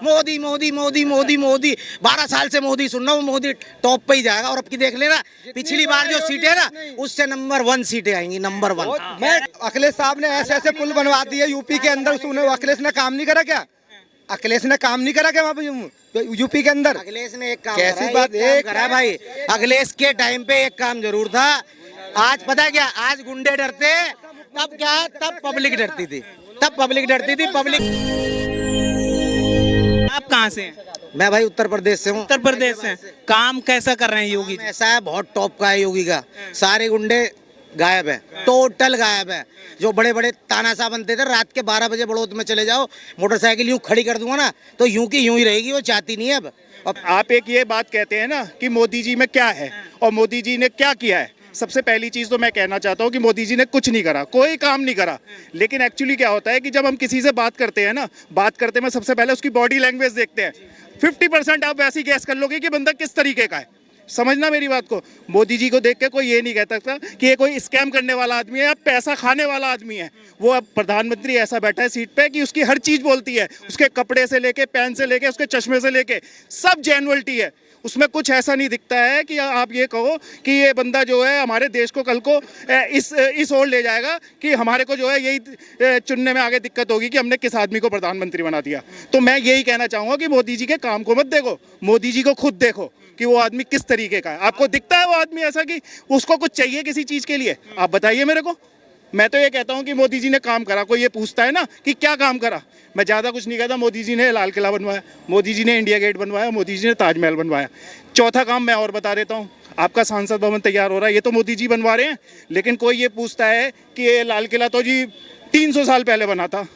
मोदी मोदी मोदी मोदी मोदी 12 साल से मोदी सुन रहा हूँ, मोदी टॉप पे ही जाएगा। और अब की देख लेना, पिछली बार जो सीटें ना उससे नंबर 1 सीटें आएंगी, नंबर 1। मैं अखिलेश साहब ने ऐसे ऐसे पुल बनवा दिए यूपी के अंदर, सुनो अखिलेश ने काम नहीं करा क्या? अखिलेश ने काम नहीं करा क्या वहाँ पे यूपी के अंदर? अखिलेश ने एक काम कैसी करा, बात एक काम करा भाई। अखिलेश के टाइम पे एक काम जरूर था। आज पता है क्या, आज गुंडे डरते, तब क्या, तब पब्लिक डरती थी, तब पब्लिक डरती थी। पब्लिक। आप कहाँ से हैं? मैं भाई उत्तर प्रदेश से हूँ। उत्तर प्रदेश से। काम कैसा कर रहे हैं योगी जी? ऐसा है, बहुत टॉप का है योगी का। सारे गुंडे गायब है, टोटल गायब है। जो बड़े बड़े तानाशाह बनते थे, रात के 12 बजे बड़ौत में चले जाओ, मोटरसाइकिल यूं खड़ी कर दूंगा ना तो यूं की यूं ही रहेगी, वो चाहती नहीं है अब। आप एक ये बात कहते हैं ना कि मोदी जी में क्या है और मोदी जी ने क्या किया है। सबसे पहली चीज़ तो मैं कहना चाहता हूँ कि मोदी जी ने कुछ नहीं करा, कोई काम नहीं करा। लेकिन एक्चुअली क्या होता है कि जब हम किसी से बात करते हैं ना, बात करते में सबसे पहले उसकी बॉडी लैंग्वेज देखते हैं। 50% आप वैसे ही गैस कर लोगे कि बंदा किस तरीके का है। समझना मेरी बात को। मोदी जी को देख के कोई ये नहीं कहता था कि ये कोई स्कैम करने वाला आदमी है या पैसा खाने वाला आदमी है। वो अब प्रधानमंत्री ऐसा बैठा है सीट पे कि उसकी हर चीज़ बोलती है, उसके कपड़े से लेके, पेन से लेके, उसके चश्मे से लेके सब जेन्युइनिटी है। उसमें कुछ ऐसा नहीं दिखता है कि आप ये कहो कि ये बंदा जो है हमारे देश को कल को इस ओर ले जाएगा कि हमारे को जो है यही चुनने में आगे दिक्कत होगी कि हमने किस आदमी को प्रधानमंत्री बना दिया। तो मैं यही कहना चाहूँगा कि मोदी जी के काम को मत देखो, मोदी जी को खुद देखो कि वो आदमी किस तरीके का है। आपको दिखता है वो आदमी ऐसा कि उसको कुछ चाहिए किसी चीज़ के लिए? आप बताइए मेरे को। मैं तो ये कहता हूँ कि मोदी जी ने काम करा। कोई ये पूछता है ना कि क्या काम करा, मैं ज़्यादा कुछ नहीं कहता। मोदी जी ने लाल किला बनवाया, मोदी जी ने इंडिया गेट बनवाया, मोदी जी ने ताजमहल बनवाया। चौथा काम मैं और बता देता हूँ, आपका संसद भवन तैयार हो रहा है, ये तो मोदी जी बनवा रहे हैं। लेकिन कोई ये पूछता है कि ये लाल किला तो जी 300 साल पहले बना था,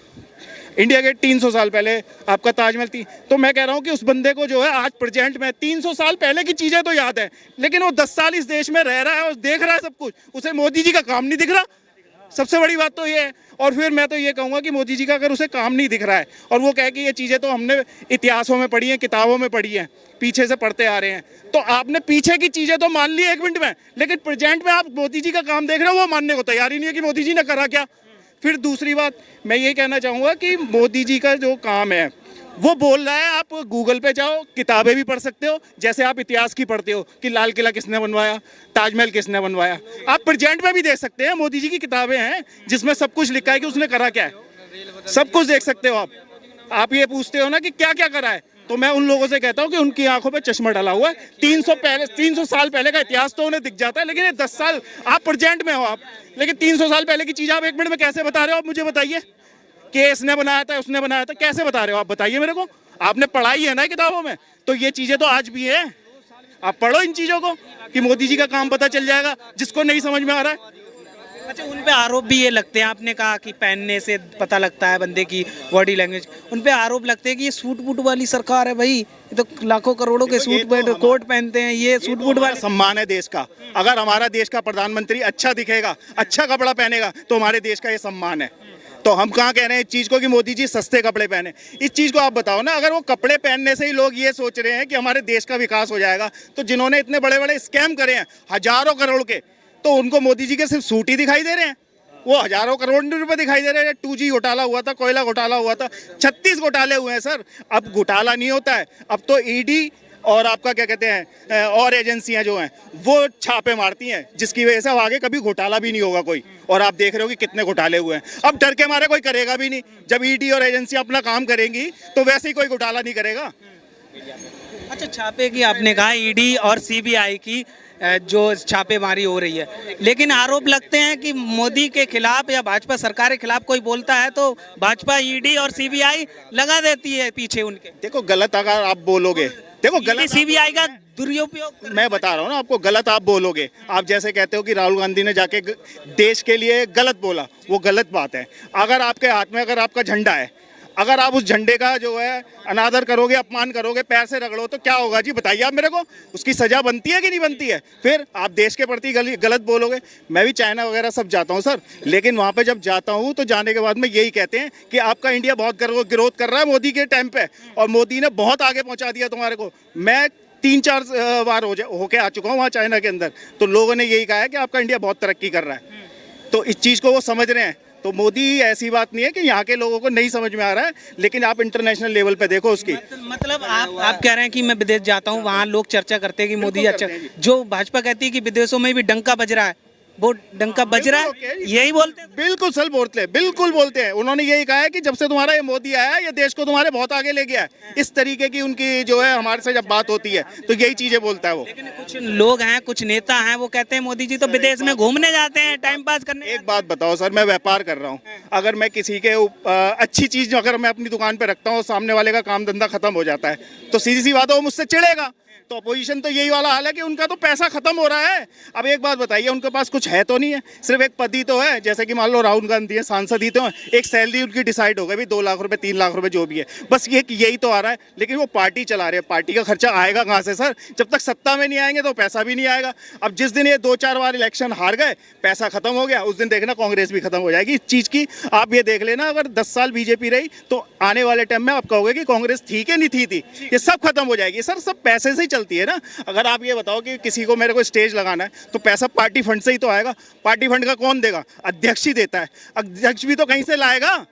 इंडिया गेट 300 साल पहले, आपका ताजमहल थी। तो मैं कह रहा हूँ कि उस बंदे को जो है आज प्रेजेंट में 300 साल पहले की चीज़ें तो याद है, लेकिन वो 10 साल इस देश में रह रहा है और देख रहा है सब कुछ, उसे मोदी जी का काम नहीं दिख रहा। सबसे बड़ी बात तो ये है। और फिर मैं तो ये कहूँगा कि मोदी जी का अगर उसे काम नहीं दिख रहा है और वो कहे कि ये चीज़ें तो हमने इतिहासों में पढ़ी हैं, किताबों में पढ़ी हैं, पीछे से पढ़ते आ रहे हैं, तो आपने पीछे की चीज़ें तो मान ली 1 मिनट में, लेकिन प्रेजेंट में आप मोदी जी का काम देख रहे हो, वो मानने को तैयार ही नहीं है कि मोदी जी ने करा क्या। फिर दूसरी बात मैं ये कहना चाहूँगा कि मोदी जी का जो काम है वो बोल रहा है, आप गूगल पे जाओ, किताबें भी पढ़ सकते हो, जैसे आप इतिहास की पढ़ते हो कि लाल किला किसने बनवाया, ताजमहल किसने बनवाया। आप प्रेजेंट में भी देख सकते हैं, मोदी जी की किताबें हैं जिसमें सब कुछ लिखा है कि उसने करा क्या है, सब कुछ देख सकते हो आप ये पूछते हो ना कि क्या क्या करा है, तो मैं उन लोगों से कहता हूँ कि उनकी आंखों पे चश्मा डाला हुआ है। 300 साल पहले का इतिहास तो उन्हें दिख जाता है, लेकिन ये 10 साल आप प्रेजेंट में हो आप, लेकिन 300 साल पहले की चीज़ आप 1 मिनट में कैसे बता रहे हो? आप मुझे बताइए कि इसने बनाया था, उसने बनाया था, कैसे बता रहे हो आप? बताइए मेरे को। आपने पढ़ाई है ना किताबों में, तो ये चीज़ें तो आज भी है। आप पढ़ो इन चीज़ों को कि मोदी जी का काम पता चल जाएगा जिसको नहीं समझ में आ रहा है। अच्छा, उन पे आरोप भी ये लगते हैं, आपने कहा कि पहनने से पता लगता है बंदे की बॉडी लैंग्वेज, उन पे आरोप लगते हैं कि ये सूट बूट वाली सरकार है भाई, ये तो लाखों करोड़ों के सूट कोट पहनते हैं, ये सूट बूट वाले। सम्मान है देश का। अगर हमारा देश का प्रधानमंत्री अच्छा दिखेगा, अच्छा कपड़ा पहनेगा, तो हमारे देश का ये सम्मान है। तो हम कहाँ कह रहे हैं इस चीज़ को कि मोदी जी सस्ते कपड़े पहने? इस चीज़ को आप बताओ ना। अगर वो कपड़े पहनने से ही लोग ये सोच रहे हैं कि हमारे देश का विकास हो जाएगा, तो जिन्होंने इतने बड़े बड़े स्कैम करे हैं हजारों करोड़ के, तो उनको मोदी जी के सिर्फ सूट ही दिखाई दे रहे हैं? वो हजारों करोड़ रुपए दिखाई दे रहे हैं। 2G घोटाला हुआ था, कोयला घोटाला हुआ था, 36 घोटाले हुए हैं सर। अब घोटाला नहीं होता है, अब तो ईडी और आपका क्या कहते हैं और एजेंसियां जो हैं वो छापे मारती हैं, जिसकी वजह से अब आगे कभी घोटाला भी नहीं होगा कोई। और आप देख रहे हो कि कितने घोटाले हुए हैं। अब डर के मारे कोई करेगा भी नहीं। जब ईडी और एजेंसियां अपना काम करेंगी तो वैसे ही कोई घोटाला नहीं करेगा। अच्छा, छापे की आपने कहा, ईडी और सीबीआई की जो छापेमारी हो रही है, लेकिन आरोप लगते हैं कि मोदी के खिलाफ या भाजपा सरकार के खिलाफ कोई बोलता है तो भाजपा ईडी और सीबीआई लगा देती है पीछे उनके। देखो गलत अगर आप बोलोगे, देखो गलत सीबीआई का दुरुपयोग, मैं बता रहा हूँ ना आपको, गलत आप बोलोगे। आप जैसे कहते हो कि राहुल गांधी ने जाके देश के लिए गलत बोला, वो गलत बात है। अगर आपके हाथ में अगर आपका झंडा है, अगर आप उस झंडे का जो है अनादर करोगे, अपमान करोगे, पैर से रगड़ो, तो क्या होगा जी? बताइए आप मेरे को। उसकी सजा बनती है कि नहीं बनती है? फिर आप देश के प्रति गलत बोलोगे। मैं भी चाइना वगैरह सब जाता हूँ सर, लेकिन वहाँ पे जब जाता हूँ तो जाने के बाद में यही कहते हैं कि आपका इंडिया बहुत ग्रोथ कर रहा है मोदी के टाइम पे, और मोदी ने बहुत आगे पहुँचा दिया तुम्हारे को। मैं 3-4 बार होके आ चुका हूँ वहाँ चाइना के अंदर, तो लोगों ने यही कहा है कि आपका इंडिया बहुत तरक्की कर रहा है। तो इस चीज़ को वो समझ रहे हैं। तो मोदी ऐसी बात नहीं है कि यहाँ के लोगों को नहीं समझ में आ रहा है, लेकिन आप इंटरनेशनल लेवल पे देखो उसकी। मतलब आप कह रहे हैं कि मैं विदेश जाता हूँ, वहाँ लोग चर्चा करते हैं कि मोदी अच्छा, जो भाजपा कहती है कि विदेशों में भी डंका बज रहा है, वो डंका बज रहा है, यही बोलते हैं। बिल्कुल सही बोलते हैं, बिल्कुल बोलते हैं। उन्होंने यही कहा है कि जब से तुम्हारा ये मोदी आया है, ये देश को तुम्हारे बहुत आगे ले गया है। इस तरीके की उनकी जो है हमारे से जब बात होती है तो यही चीजें बोलता है वो। लेकिन कुछ लोग हैं, कुछ नेता हैं, वो कहते हैं मोदी जी तो विदेश में घूमने जाते हैं, टाइम पास करने। एक बात बताओ सर, मैं व्यापार कर रहा हूँ, अगर मैं किसी के अच्छी चीज अगर मैं अपनी दुकान पे रखता हूँ, सामने वाले का काम धंधा खत्म हो जाता है, तो सीधी सी बात है वो मुझसे चिढ़ेगा। तो अपोजिशन तो यही वाला हाल है कि उनका तो पैसा खत्म हो रहा है। अब एक बात बताइए, उनके पास कुछ है तो नहीं है, सिर्फ एक पद ही तो है। जैसे कि मान लो राहुल गांधी है, सांसद ही तो है, एक सैलरी उनकी डिसाइड हो गई भी 2 लाख रुपए 3 लाख रुपए जो भी है, बस यही तो आ रहा है। लेकिन वो पार्टी चला रहे हैं, पार्टी का खर्चा आएगा कहाँ से सर? जब तक सत्ता में नहीं आएंगे तो पैसा भी नहीं आएगा। अब जिस दिन ये 2-4 बार इलेक्शन हार गए, पैसा खत्म हो गया, उस दिन देखना कांग्रेस भी खत्म हो जाएगी। इस चीज की आप ये देख लेना, अगर 10 साल बीजेपी रही तो आने वाले टाइम में आप कहोगे कि कांग्रेस थी कि नहीं थी, ये सब खत्म हो जाएगी सर। सब पैसे से ही चलती है ना। अगर आप ये बताओ कि किसी को मेरे को स्टेज लगाना है तो पैसा पार्टी फंड से ही तो आएगा। पार्टी फंड का कौन देगा? अध्यक्ष ही देता है। अध्यक्ष भी तो कहीं से लाएगा।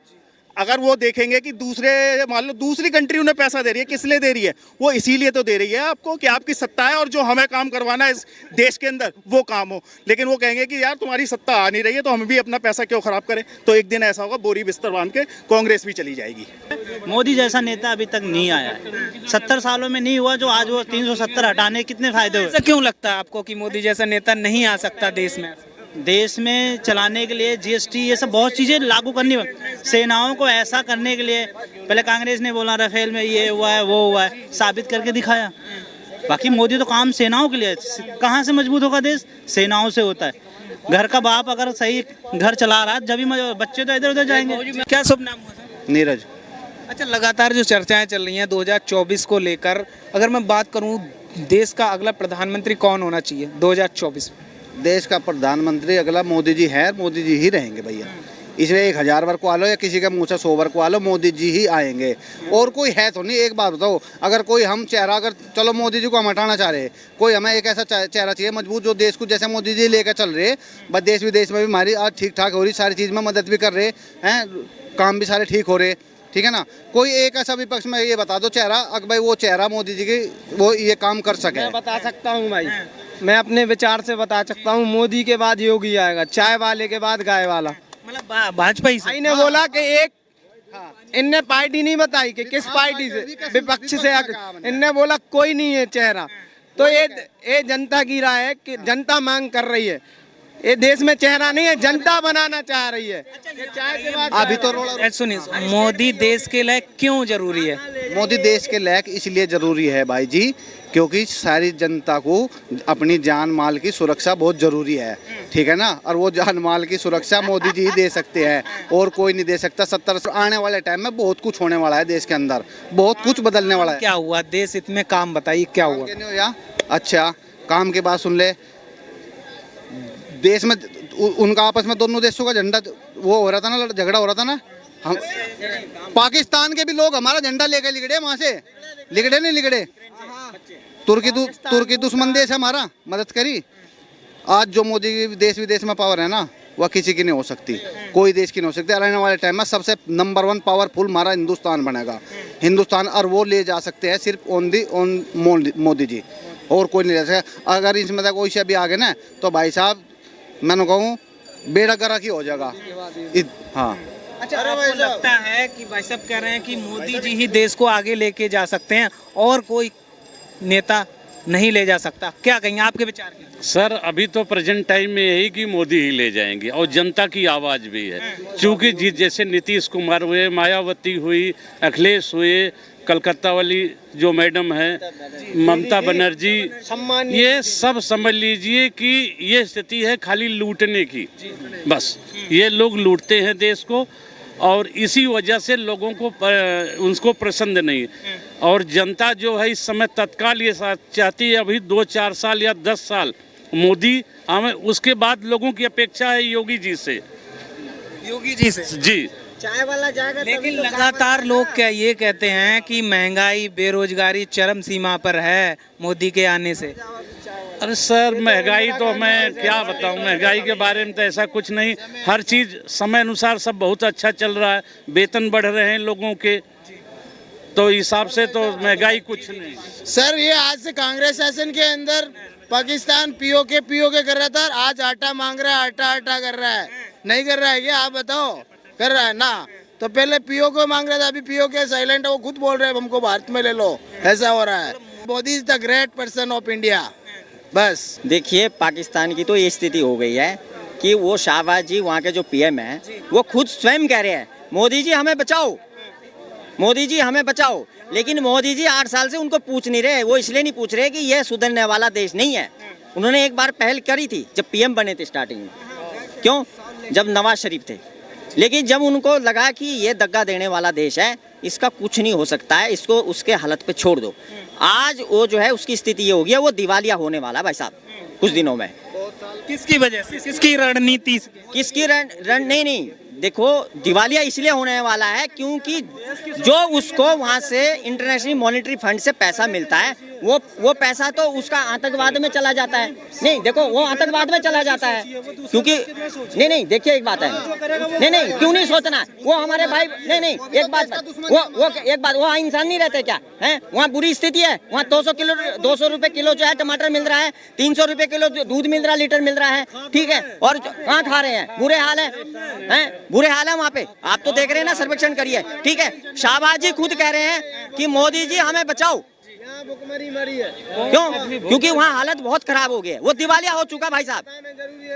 अगर वो देखेंगे कि दूसरे मान लो दूसरी कंट्री उन्हें पैसा दे रही है, किस लिए दे रही है? वो इसीलिए तो दे रही है आपको कि आपकी सत्ता है और जो हमें काम करवाना है इस देश के अंदर वो काम हो। लेकिन वो कहेंगे कि यार तुम्हारी सत्ता आ नहीं रही है तो हम भी अपना पैसा क्यों खराब करें? तो एक दिन ऐसा होगा, बोरी बिस्तर बांध के कांग्रेस भी चली जाएगी। मोदी जैसा नेता अभी तक नहीं आया है, 70 सालों में नहीं हुआ जो आज वो 370 हटाने कितने फायदे हुए। ऐसा क्यों लगता है आपको कि मोदी जैसा नेता नहीं आ सकता देश में? देश में चलाने के लिए जीएसटी ये सब बहुत चीज़ें लागू करनी, सेनाओं को ऐसा करने के लिए पहले कांग्रेस ने बोला राफेल में ये हुआ है वो हुआ है, साबित करके दिखाया। बाकी मोदी तो काम सेनाओं के लिए, कहाँ से मजबूत होगा देश? सेनाओं से होता है। घर का बाप अगर सही घर चला रहा है जब भी बच्चे तो इधर उधर जाएंगे। क्या शुभ नाम हुआ सर? नीरज। अच्छा, लगातार जो चर्चाएं चल रही हैं 2024 को लेकर, अगर मैं बात करूं देश का अगला प्रधानमंत्री कौन होना चाहिए 2024 में? देश का प्रधानमंत्री अगला मोदी जी है, मोदी जी ही रहेंगे भैया। इसलिए 1000 बार को आ लो या किसी का मुँह से 100 बार को आ लो, मोदी जी ही आएंगे और कोई है तो नहीं। एक बात बताओ, अगर कोई हम चेहरा, अगर चलो मोदी जी को हम हटाना चाह रहे हैं, कोई हमें एक ऐसा चेहरा चाहिए मजबूत जो देश को जैसे मोदी जी लेकर चल रहे, बस देश विदेश में भी हमारी आज ठीक ठाक हो रही, सारी चीज़ में मदद भी कर रहे हैं, काम भी सारे ठीक हो रहे, ठीक है ना। कोई एक ऐसा विपक्ष में ये बता दो चेहरा, अगर भाई वो चेहरा मोदी जी की वो ये काम कर सके। मैं बता सकता हूँ भाई, मैं अपने विचार से बता सकता हूँ। मोदी के बाद योगी आएगा, चाय वाले के बाद गाय वाला। मतलब भाजपा ही भाई ने बोला कि एक, इनने पार्टी नहीं बताई कि किस पार्टी से, विपक्ष से, इनने बोला कोई नहीं है चेहरा। तो ये जनता की राय है कि जनता मांग कर रही है, ये देश में चेहरा नहीं है, जनता बनाना चाह रही है। अभी तो सुनिए, मोदी देश के लिए क्यों जरूरी है? मोदी देश के लायक इसलिए जरूरी है भाई जी, क्योंकि सारी जनता को अपनी जान माल की सुरक्षा बहुत जरूरी है, ठीक है ना। और वो जान माल की सुरक्षा मोदी जी ही दे सकते हैं और कोई नहीं दे सकता। 70 आने वाले टाइम में बहुत कुछ होने वाला है देश के अंदर, बहुत कुछ बदलने वाला है। क्या हुआ देश इतने काम, बताइए क्या हुआ? या अच्छा काम के बाद सुन ले, देश में उनका आपस में दोनों देशों का झंडा वो हो रहा था ना, झगड़ा हो रहा था ना। हम पाकिस्तान के भी लोग हमारा झंडा लेकर लिगड़े, वहां से लिगड़े नहीं लिगड़े। तुर्की दुश्मन देश है हमारा, मदद करी। आज जो मोदी की देश विदेश में पावर है ना, वह किसी की नहीं हो सकती, कोई देश की नहीं हो सकती। आने वाले टाइम में सबसे नंबर 1 पावरफुल हमारा हिंदुस्तान बनेगा, हिंदुस्तान। और वो ले जा सकते हैं सिर्फ ऑन मोदी जी, और कोई नहीं ले सकता। अगर इसमें तक कोई से भी आगे ना तो भाई साहब मैंने कहूँ बेड़ा गर्क ही हो जाएगा। हाँ। अच्छा, आपको लगता है कि भाई साहब कह रहे हैं कि मोदी जी ही देश को आगे लेके जा सकते हैं और कोई नेता नहीं ले जा सकता, क्या कहेंगे, आपके विचार क्या? सर अभी तो प्रेजेंट टाइम में यही कि मोदी ही ले जाएंगे और जनता की आवाज़ भी है, क्योंकि जैसे नीतीश कुमार हुए, मायावती हुई, अखिलेश हुए, कलकत्ता वाली जो मैडम है ममता बनर्जी, ये सब समझ लीजिए कि ये स्थिति है खाली लूटने की। बस ये लोग लूटते हैं देश को और इसी वजह से लोगों को उनको पसंद नहीं है। और जनता जो है इस समय तत्काल ये चाहती है अभी 2-4 साल या 10 साल मोदी, हमें उसके बाद लोगों की अपेक्षा है योगी जी से। योगी जी से जी चाय वाला जाएगा। लेकिन लगातार लोग क्या ये कहते हैं कि महंगाई बेरोजगारी चरम सीमा पर है मोदी के आने से। अरे सर, महंगाई तो मैं क्या बताऊं, महंगाई के बारे में तो ऐसा कुछ नहीं। हर चीज़ समय अनुसार सब बहुत अच्छा चल रहा है, वेतन बढ़ रहे हैं लोगों के, तो हिसाब से तो महंगाई कुछ नहीं। सर ये आज से कांग्रेस शासन के अंदर पाकिस्तान पीओके कर रहा था, आज आटा मांग रहा है, आटा कर रहा है, नहीं कर रहा है क्या आप बताओ? कर रहा है ना। तो पहले पीओके मांग रहा था, अभी पीओके साइलेंट है, वो खुद बोल रहे हैं हमको भारत में ले लो, ऐसा हो रहा है। Modi is the great person of India. बस देखिए, पाकिस्तान की तो ये स्थिति हो गई है कि वो शाहबाज जी वहाँ के जो पीएम हैं वो खुद स्वयं कह रहे हैं मोदी जी हमें बचाओ, मोदी जी हमें बचाओ। लेकिन मोदी जी 8 साल से उनको पूछ नहीं रहे। वो इसलिए नहीं पूछ रहे कि यह सुधरने वाला देश नहीं है। उन्होंने एक बार पहल करी थी जब पीएम बने थे स्टार्टिंग में, क्यों, जब नवाज शरीफ थे। लेकिन जब उनको लगा कि ये दगा देने वाला देश है, इसका कुछ नहीं हो सकता है, इसको उसके हालत पे छोड़ दो, आज वो जो है उसकी स्थिति ये हो गई है, वो दिवालिया होने वाला है भाई साहब कुछ दिनों में। किसकी वजह से, किसकी रणनीति से? किसकी रण नहीं, देखो दिवालिया इसलिए होने वाला है क्योंकि जो उसको वहाँ से इंटरनेशनल मॉनेटरी फंड से पैसा मिलता है वो पैसा तो उसका आतंकवाद में चला जाता है। नहीं देखो, वो आतंकवाद में चला जाता है क्योंकि नहीं देखिए, एक बात है, नहीं क्यों नहीं सोचना, वो हमारे भाई, नहीं एक बात वो इंसान नहीं रहते क्या हैं? वहाँ बुरी स्थिति है, वहाँ 200 रुपए किलो जो है टमाटर मिल रहा है, 300 रुपए किलो दूध मिल रहा है, लीटर मिल रहा है, ठीक है, और कहाँ खा रहे हैं? बुरे हाल है, बुरे हाल है वहाँ पे। आप तो देख रहे हैं ना, सर्वेक्षण करिए, ठीक है। शाहबाज जी खुद कह रहे हैं कि मोदी जी हमें बचाओ, क्यों? क्योंकि वहाँ हालत बहुत खराब हो गई है, वो दिवालिया हो चुका भाई साहब,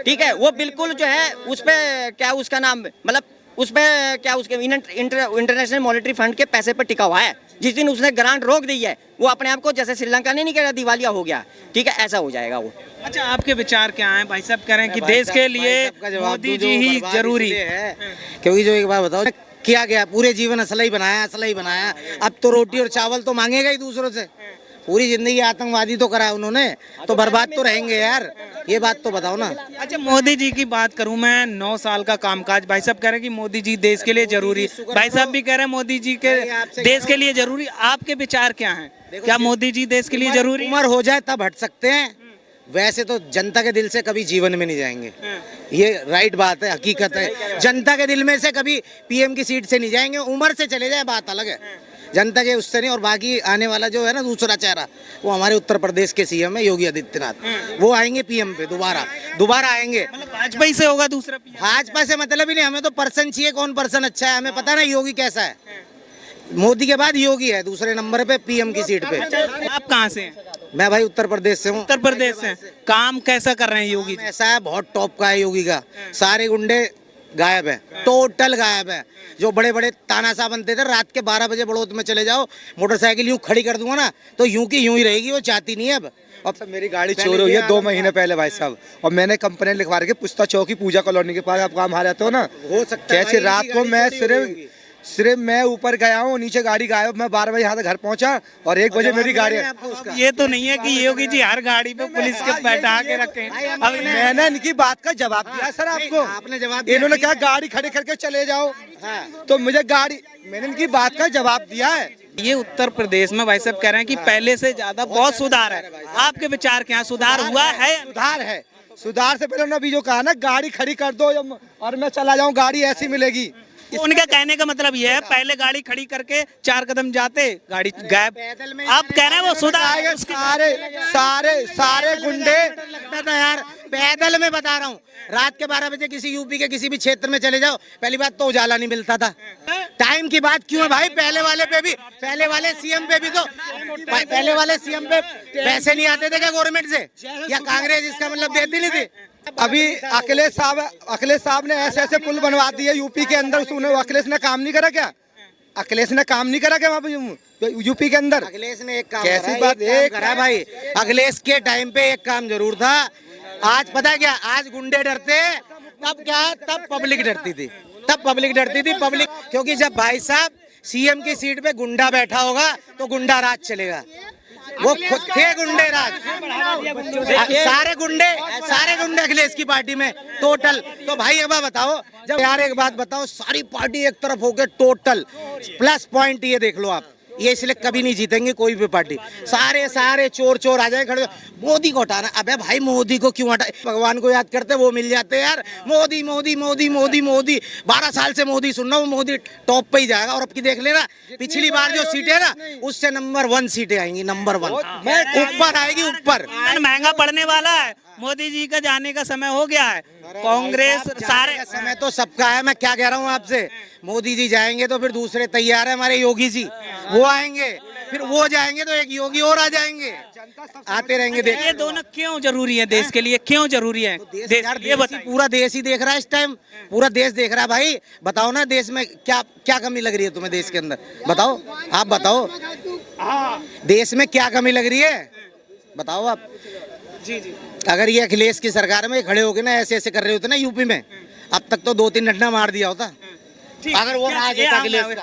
ठीक है। वो बिल्कुल जो है उस पे क्या उसका नाम, मतलब उस पे क्या उसके इंटरनेशनल मॉनेटरी फंड के पैसे पर टिका हुआ है। जिस दिन उसने ग्रांट रोक दी है, वो अपने आप को जैसे श्रीलंका ने नहीं कह रहा दिवालिया हो गया, ठीक है, ऐसा हो जाएगा वो। अच्छा, आपके विचार क्या हैं? भाई साहब कह रहे हैं कि देश के लिए मोदी जी ही जरूरी है, क्योंकि जो एक बात बताओ, किया गया पूरे जीवन असला ही बनाया, अब तो रोटी और चावल तो मांगेगा ही दूसरों से। पूरी जिंदगी आतंकवादी तो करा उन्होंने, तो बर्बाद तो रहेंगे यार, ये बात तो बताओ ना। अच्छा, मोदी जी की बात करूं मैं, 9 साल का कामकाज, भाई साहब कह रहे हैं कि मोदी जी देश के लिए जरूरी, भाई साहब भी कह रहे हैं मोदी जी के देश के लिए जरूरी। आपके विचार क्या हैं? क्या मोदी जी देश के लिए जरूरी? उम्र हो जाए तब हट सकते हैं, वैसे तो जनता के दिल से कभी जीवन में नहीं जाएंगे, ये राइट बात है, हकीकत है। जनता के दिल में से कभी पीएम की सीट से नहीं जाएंगे, उम्र से चले जाए बात अलग है, जनता के उससे नहीं। और बाकी आने वाला जो है ना दूसरा चेहरा, वो हमारे उत्तर प्रदेश के सीएम है योगी आदित्यनाथ, वो आएंगे पीएम पे दोबारा आएंगे। वाजपेयी से होगा दूसरा पीएम? भाजपा से मतलब ही नहीं, हमें तो पर्सन चाहिए, कौन पर्सन अच्छा है हमें पता ना, योगी कैसा है। मोदी के बाद योगी है दूसरे नंबर पे पीएम की सीट पे। आप कहाँ से हैं? मैं भाई उत्तर प्रदेश से हूँ। उत्तर प्रदेश से। काम कैसा कर रहे हैं योगी जी? ऐसा है, बहुत टॉप का है योगी का, सारे गुंडे गायब है, टोटल गायब है। जो बड़े बड़े तानाशाह बनते थे, रात के 12 बजे बड़ौत में चले जाओ, मोटरसाइकिल यूं खड़ी कर दूंगा ना तो यूं की यूं ही रहेगी, वो चाहती नहीं है अब मेरी गाड़ी चोरी हुई है 2 महीने पहले भाई साहब, और मैंने कंप्लेंट लिखवा रखी पुस्ता चौकी पूजा कॉलोनी के पास। आप काम हारे आते हो ना, हो सकता है कैसे रात को मैं सिर्फ मैं ऊपर गया हूँ, नीचे गाड़ी गायब, मैं 12 बजे यहाँ से घर पहुँचा और 1 बजे मेरी गाड़ी। ये तो नहीं है कि योगी जी हर गाड़ी पे पुलिस के बैठा के रखे। अब मैंने इनकी बात का जवाब दिया सर आपको, आपने जवाब दिया, इन्होंने क्या गाड़ी खड़ी करके चले जाओ, तो मुझे मैंने इनकी बात का जवाब दिया है। ये उत्तर प्रदेश में भाई साहब कह रहे हैं कि पहले से ज्यादा बहुत सुधार है। आपके विचार क्या, सुधार हुआ है? सुधार से पहले उन्होंने अभी जो कहा ना गाड़ी खड़ी कर दो और मैं चला जाऊँ, गाड़ी ऐसी मिलेगी। उनका कहने का मतलब ये है, पहले गाड़ी खड़ी करके 4 कदम जाते, गाड़ी गायब। आप कह रहे हैं वो सुधार, सारे गुंडे लगता था यार, पैदल में बता रहा हूँ, रात के 12 बजे किसी यूपी के किसी भी क्षेत्र में चले जाओ, पहली बात तो उजाला नहीं मिलता था। टाइम की बात क्यों है भाई, पहले वाले सीएम पे भी तो पहले वाले सीएम पे पैसे नहीं आते थे क्या गवर्नमेंट से, या कांग्रेस इसका मतलब देती नहीं थी? अभी अखिलेश साहब ने ऐसे पुल बनवा दिए यूपी के अंदर, अखिलेश ने काम नहीं करा क्या? वहाँ पे यूपी के अंदर अखिलेश ने एक काम कैसी बात करा भाई, अखिलेश के टाइम पे एक काम जरूर था। आज पता क्या, आज गुंडे डरते, तब पब्लिक डरती थी, पब्लिक, क्योंकि जब भाई साहब सीएम की सीट पे गुंडा बैठा होगा तो गुंडा राज चलेगा। वो खुद थे गुंडे राज, सारे गुंडे अखिलेश की पार्टी में टोटल। तो भाई एक बात बताओ, जब यार एक बात बताओ, सारी पार्टी एक तरफ हो गए टोटल, प्लस पॉइंट ये देख लो आप, ये इसलिए कभी नहीं जीतेंगे कोई भी पार्टी। सारे सारे चोर चोर आ जाए खड़े, मोदी को हटाना। अबे भाई मोदी को क्यों हटा, भगवान को याद करते वो मिल जाते यार। मोदी मोदी मोदी मोदी मोदी 12 साल से मोदी सुन रहा हूँ, मोदी टॉप पे ही जाएगा। और अब की देख लेना, पिछली बार जो सीटें ना उससे नंबर 1 सीटें आएंगी, नंबर 1 ऊपर आएगी ऊपर। ईंधन महंगा पड़ने वाला है, मोदी जी का जाने का समय हो गया है। कांग्रेस सारे समय तो सबका है। मैं क्या कह रहा हूँ आपसे, मोदी जी जाएंगे तो फिर दूसरे तैयार है हमारे योगी जी, वो आएंगे, फिर वो जाएंगे तो एक योगी और आ जाएंगे, आते रहेंगे। देख ये दोनों क्यों जरूरी है देश के लिए, क्यों जरूरी है देश यार, के लिए? देश ही, पूरा देश ही देख रहा है इस टाइम, पूरा देश देख रहा है भाई। बताओ ना देश में क्या क्या कमी लग रही है तुम्हें देश के अंदर, बताओ, आप बताओ देश में क्या कमी लग रही है, बताओ आप। जी जी अगर ये अखिलेश की सरकार में खड़े होके ना ऐसे ऐसे कर रहे होते ना यूपी में, अब तक तो 2-3 डंडा मार दिया होता। अगर वो राज होता अखिलेश का।